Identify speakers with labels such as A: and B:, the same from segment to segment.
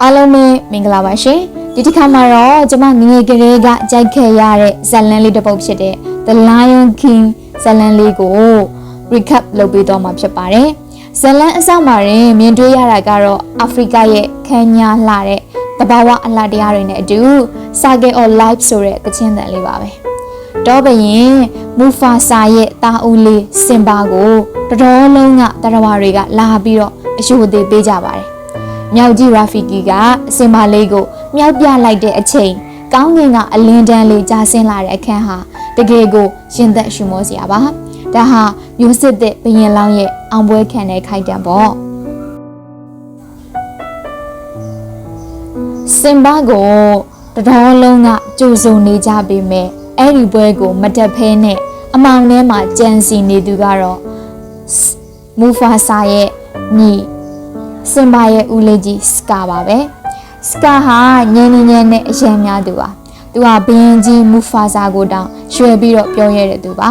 A: အားလုံးပဲမင်္ဂလာပါရှင်ဒီတစ်ခါမှာတော့ကျွန်မငငယ်ကလေးကကြိုက်ခဲ့ရတဲ့ဇာတ်လမ်းလေးတစ်ပုဒ်ဖြစ်တဲ့ The Lion King ဇာတ်လမ်းလေးကို recap လုပ်ပေးတော့မှာဖြစ်ပါတယ်ဇာတ်လမ်းအစမှာရင်မြင်တွေ့ရတာကတော့အာဖရိကရဲ့ခမ်းညားလှတဲ့တဘာဝအလှတရားတွေနဲ့အတူ Circle of Life ဆိုတဲ့သချင်းသံလေးပါပဲတော့ဘရင်မူဖာဆာရဲ့တာဦးလေးစင်ပါကိုတော်တော်လုံးကတရဝါတွေကလာပြီးတော့အယိုသေးပေးကြပါတယ်မြောက်ကြီးရာဖီကီကအစင်ပါလေးကိုမြောက်ပြလိုက်တဲ့အချိန်ကောင်းကင်ကအလင်းတန်းလေးကြာဆင်းလာတဲ့အခန်းဟာတကယ်ကိုရှင်သက်ရှုမောစရာပါဒါဟာမျိုးစစ်တဲ့ဘရင်လောင်းရဲ့အောင်ပွဲခံတဲ့ခိုက်တံပေါ့စင်ပါကိုတော်တော်လုံးကကြိုစုံနေကြပေမဲ့အဲ့ဒီပွဲကိုမတက်ဖဲနဲ့အမောင်ထဲမှာကြံစီနေသူကတော့မူဖာဆာရဲ့ညီစင်ပါရဲ့ဦးလေးကြီးစကာပါပဲစကာဟာညင်းညင်းနဲ့အရန်များသူပါသူကဘင်းကြီးမူဖာဆာကိုတောင်ရွှဲပြီးတော့ပြောရတဲ့သူပါ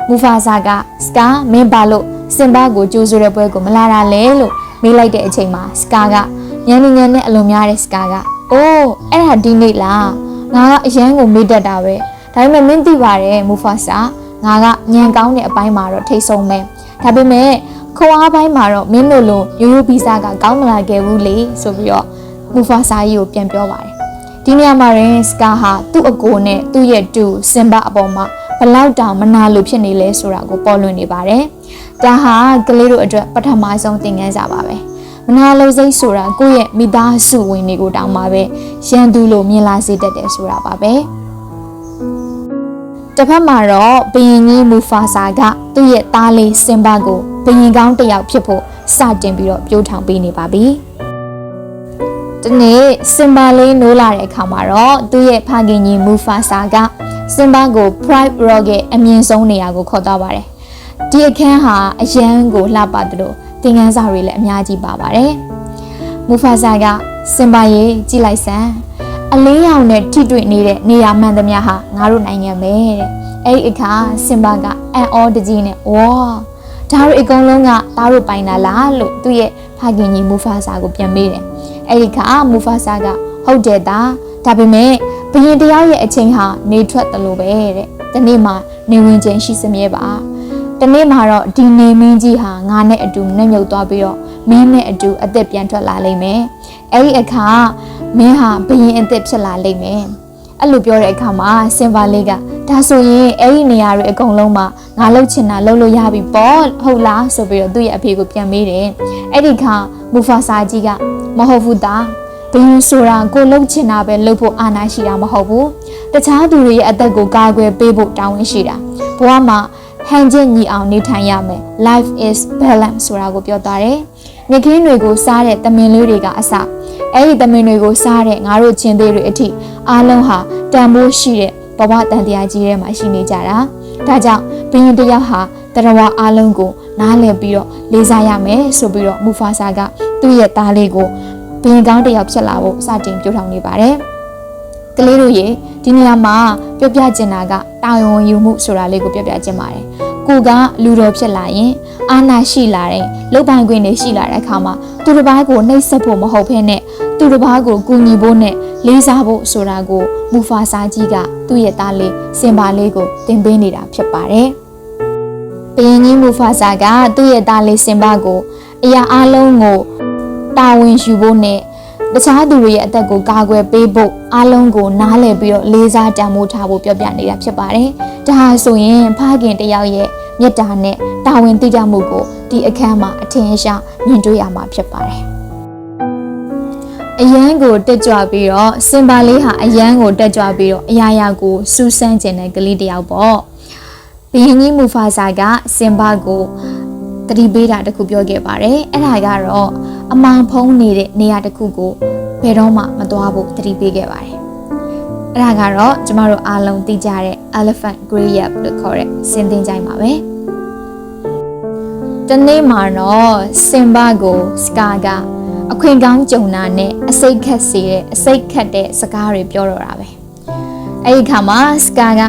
A: မူဖာဆာကစကာမင်းပါလို့စင်ပါကိုကြိုးဆိုတဲ့ပွဲကိုမလာတာလဲလို့မေးလိုက်တဲ့အချိန်မှာစကာကညင်းညင်းနဲ့အလွန်များတဲ့စကာကအိုးအဲ့ဒါဒီနေ့လားငါကအရန်ကိုမေးတတ်တာပဲဒါပေမဲ့မင်းသိပါတယ်မူဖာဆာငါကညံကောင်းတဲ့အပိုင်းမှာတော့ထိတ်ဆုံးပဲဒါပေမဲ့ခွားပိုင်းမှာတော့မင်းတို့လိုရိုးရိုးဗီဇာကကောင်းမလာခဲ့ဘူးလေဆိုပြီးတော့မူဖာဆာကြီးကိုပြန်ပြောပါတယ်ဒီနေရာမှာရင်စကာဟာသူ့အကိုနဲ့သူ့ရဲ့တူစင်ပါအပေါ်မှာဘလောက်တောင်မနာလို့ဖြစ်နေလဲဆိုတာကိုပေါ်လွင်နေပါတယ်ဒါဟာကလေးတို့အတွက်ပထမဆုံးသင်ခန်းစာပါပဲမနာလို့စိတ်ဆိုတာကိုယ့်ရဲ့မိသားစုဝင်တွေကိုတောင်မှပဲရန်သူလို့မြင်လာစေတတ်တယ်ဆိုတာပါပဲတစ်ဖက်မှာတော့ဘရင်ကြီးမူဖာဆာကသူ့ရဲ့သားလေးစင်ပါကိုဘရင်ကောင်းတစ်ယောက်ဖြစ်ဖို့စတင်ပြီးတော့ပြိုးထောင်ပေးနေပါပြီဒီနေ့စင်ပါလေးနိုးလာတဲ့အခါမှာတော့သူ့ရဲ့ဖခင်ကြီးမူဖာဆာကစင်ပါကို Pride Rock ရဲ့အမြင့်ဆုံးနေရာကိုခေါ်သွားပါတယ်ဒီအခန်းဟာအရန်ကိုလှပတယ်လို့သင်ခန်းစာတွေလည်းအများကြီးပါပါတယ်မူဖာဆာကစင်ပါရေးကြည့်လိုက်စမ်းအလင်းရောင်နဲ့ထိတွေ့နေတဲ့နေရာမှန်သမျှဟာငါတို့နိုင်ငံပဲတဲ့အဲ့ဒီအခါစင်ပါကအန်အောတကြီးနဲ့ဝါဒါတို့အကုန်လုံးကသားတို့ပိုင်တာလားလို့သူ့ရဲ့ဖခင်ကြီးမူဖာဆာကိုပြန်မေးတယ်အဲ့ဒီခါမူဖာဆာကဟုတ်တယ်သားဒါပေမဲ့ဘရင်တယောက်ရဲ့အချိန်ဟာနေထွက်တယ်လို့ပဲတဲ့ဒီနေ့မှနေဝင်ခြင်းရှိစမြဲပါဒီနေ့မှတော့ဒီနေမင်းကြီးဟာငါနဲ့အတူနှက်မြုပ်သွားပြီးတော့မင်းနဲ့အတူအသက်ပြန်ထွက်လာလိမ့်မယ်အဲ့ဒီအခါမင်းဟာဘရင်အသက်ဖြစ်လာလိမ့်မယ်အဲ့လိုပြောတဲ့အခါမှာစင်ပါလေးကဒါဆိုရင်အဲ့ဒီနေရာတွေအကုန်လုံးမှာငါလှုပ်ချင်တာလှုပ်လို့ရပြီပေါ့ဟုတ်လားဆိုပြီးတော့သူ့ရဲ့အဖေကိုပြန်မေးတယ်အဲ့ဒီခါမူဖာဆာကြီးကမဟုတ်ဘူးသားဘရင်ဆိုတာကိုလှုပ်ချင်တာပဲလှုပ်ဖို့အာဏာရှိတာမဟုတ်ဘူးတခြားသူတွေရဲ့အသက်ကိုကာကွယ်ပေးဖို့တာဝန်ရှိတာဘဝမှာဟန်ချက်ညီအောင်နေထိုင်ရမယ် life is balance ဆိုတာကိုပြောသွားတယ်မြခင်းတွေကိုစားတဲ့တမင်လေးတွေကအစအဲ့ဒီတမင်တွေကိုစားတဲ့ငါတို့ချင်းသေးတွေအထိအားလုံးဟာတန်ဖိုးရှိတဲ့ဘဝတန်တရားကြီးထဲမှာရှိနေကြတာဒါကြောင့်ဘရင်တယောက်ဟာတရဝအားလုံးကိုနားလည်ပြီးတော့လေးစားရမယ်ဆိုပြီးတော့မူဖာဆာကသူ့ရဲ့သားလေးကိုဘရင်ကောင်းတယောက်ဖြစ်လာဖို့စတင်ပြောထောင်နေပါတယ်ကလေးတို့ရေဒီနေရာမှာပြောပြချင်တာကတာဝန်ယူမှုဆိုတာလေးကိုပြောပြချင်ပါတယ်ကိုကလူတော်ဖြစ်လာရင်အာဏာရှိလာတဲ့လုတ်ပိုင်ခွင့်တွေရှိလာတဲ့အခါမှာသူတစ်ပါးကိုနှိပ်စက်ဖို့မဟုတ်ဘဲနဲ့သူတစ်ပါးကိုကူညီဖို့နဲ့လေးစားဖို့ဆိုတာကိုမူဖာဆာကြီးကသူ့ရဲ့သားလေးစင်ပါလေးကိုသင်ပေးနေတာဖြစ်ပါတယ်ဘရင်ကြီးမူဖာဆာကသူ့ရဲ့သားလေးစင်ပါကိုအရာအလုံးကိုတာဝန်ယူဖို့နဲ့တခြားသူတွေရဲ့အသက်ကိုကာကွယ်ပေးဖို့အားလုံးကိုနားလည်ပြီးတော့လေးစားတန်ဖိုးထားဖို့ပြောပြနေတာဖြစ်ပါတယ်။ဒါဟာဆိုရင်ဖခင်တယောက်ရဲ့မေတ္တာနဲ့တာဝန်သိကြမှုကိုဒီအခန်းမှာအထင်ရှားမြင်တွေ့ရမှာဖြစ်ပါတယ်။အယမ်းကိုတက်ကြွပြီးတော့စင်ပါလေးဟာအယမ်းကိုတက်ကြွပြီးတော့အရာရာကိုစူးစမ်းကျင်တဲ့ကလေးတယောက်ပေါ့။ဘရင်ကြီးမူဖာဆာကစင်ပါကိုတတိပေးတာတခုပြောခဲ့ပါတယ်။အဲ့ဒါကတော့အမောင်ဖုံးနေတဲ့နေရာတစ်ခုကိုဘယ်တော့မှမသွားဖို့တတိပေးခဲ့ပါတယ်။အဲ့ဒါကတော့ကျမတို့အားလုံးသိကြတဲ့ Elephant Grave လို့ခေါ်တဲ့စင်သင်ချိုင်းပါပဲ။တနေ့မှာတော့စင်ပါကိုစကာကအခွင့်ကောင်းကြုံတာနဲ့အစိတ်ခတ်စေတဲ့အစိတ်ခတ်တဲ့စကားတွေပြောတော့တာပဲ။အဲ့ဒီခါမှာစကာက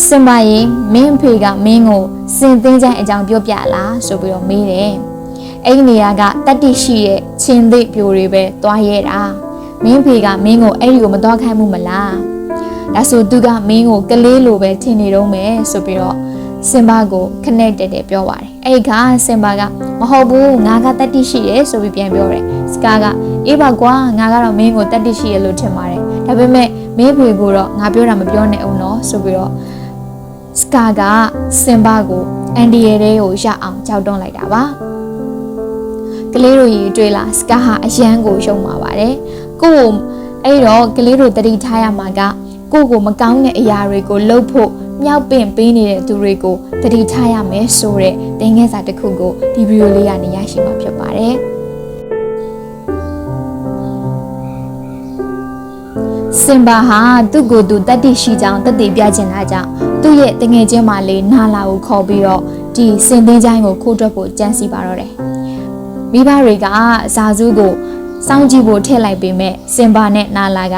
A: စင်ပါရင်မင်းဖေကမင်းကိုစင်သင်ချိုင်းအကြောင်းပြောပြလားဆိုပြီးတော့မေးတယ်။ အဲ့ဒီနေရာကတတ္တိရှိတဲ့ချင်းသိပြိုတွေပဲသွားရဲတာမင်းဖေကမင်းကိုအဲ့ဒီကိုမသွားခိုင်းဘူးမလားဒါဆိုသူကမင်းကိုကလေးလိုပဲထင်နေတော့မယ်ဆိုပြီးတော့စင်ဘာကို connected တယ်ပြောပါတယ်အဲ့ခါစင်ဘာကမဟုတ်ဘူးငါကတတ္တိရှိတယ်ဆိုပြီးပြန်ပြောတယ်စကာကအေးပါကွာငါကတော့မင်းကိုတတ္တိရှိရလို့ထင်ပါတယ်ဒါပေမဲ့မင်းဖေကိုတော့ငါပြောတာမပြောနဲ့အောင်နော်ဆိုပြီးတော့စကာကစင်ဘာကိုအန်ဒီရဲတွေကိုရအောင်ကြောက်တွန်းလိုက်တာပါကလေးတို့ကြီးတွေ့လားစကာဟာအရန်ကိုရှုံးပါပါတယ်ကို့အဲ့တော့ကလေးတို့တတိထားရမှာကကိုမကောင်းတဲ့အရာတွေကိုလှုပ်ဖို့မြောက်ပင့်ပေးနေတဲ့သူတွေကိုတတိထားရမယ်ဆိုတဲ့သင်ခန်းစာတစ်ခုကိုဒီဗီဒီယိုလေးကနေရရှိမှာဖြစ်ပါတယ်စင်ဘာဟာသူ့ကိုယ်သူတတ္တိရှိကြောင်းတတိပြချင်တာကြောင့်သူ့ရဲ့တငယ်ချင်းမလေးနာလာကိုခေါ်ပြီးတော့ဒီစင်သင်းချိုင်းကိုခိုးထွက်ဖို့ကြံစီပါတော့တယ်မိဘတွေကဇာစုကိုစောင့်ကြည့်ဖို့ထည့်လိုက်ပေမဲ့စင်ဘာနဲ့နာလာက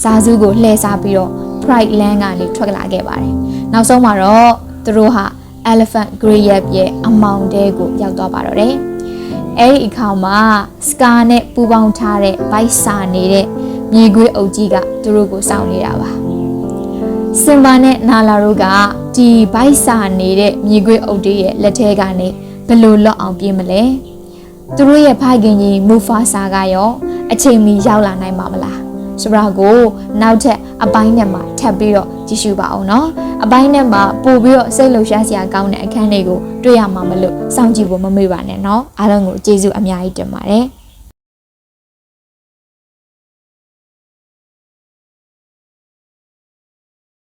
A: ဇာစုကိုလှည့်စားပြီးတော့ Pride Land ကနေထွက်လာခဲ့ပါတယ်နောက်ဆုံးမှာတော့သူတို့ဟာ Elephant Grave ရဲ့အမောင်တဲကိုရောက်သွားပါတော့တယ်အဲ့ဒီအခါမှာ Scar နဲ့ပူပေါင်းထားတဲ့ဗိုက်စာနေတဲ့မြေခွေးအုပ်ကြီးကသူတို့ကိုစောင့်နေတာပါစင်ဘာနဲ့နာလာတို့ကဒီဗိုက်စာနေတဲ့မြေခွေးအုပ်တွေရဲ့လက်ထဲကနေဘယ်လိုလွတ်အောင်ပြေးမလဲသူတို့ရဲ့ဖိုင်ခင်ကြီးမူဖာစာကရောအချိန်မီရောက်လာနိုင်မှာမလားဆိုတော့ကိုနောက်ထပ်အပိုင်းနဲ့မှာထပ်ပြီးတော့ကြည့်ရှုပါအောင်နော်အပိုင်းနဲ့မှာပို့ပြီးတော့စိတ်လှုပ်ရှားစရာကောင်းတဲ့အခန်းတွေကိုတွေ့ရမှာမလို့စောင့်ကြည့်ဖို့မမေ့ပါနဲ့နော်အားလုံးကိုကျေးဇူးအများကြီးတင်ပါတယ်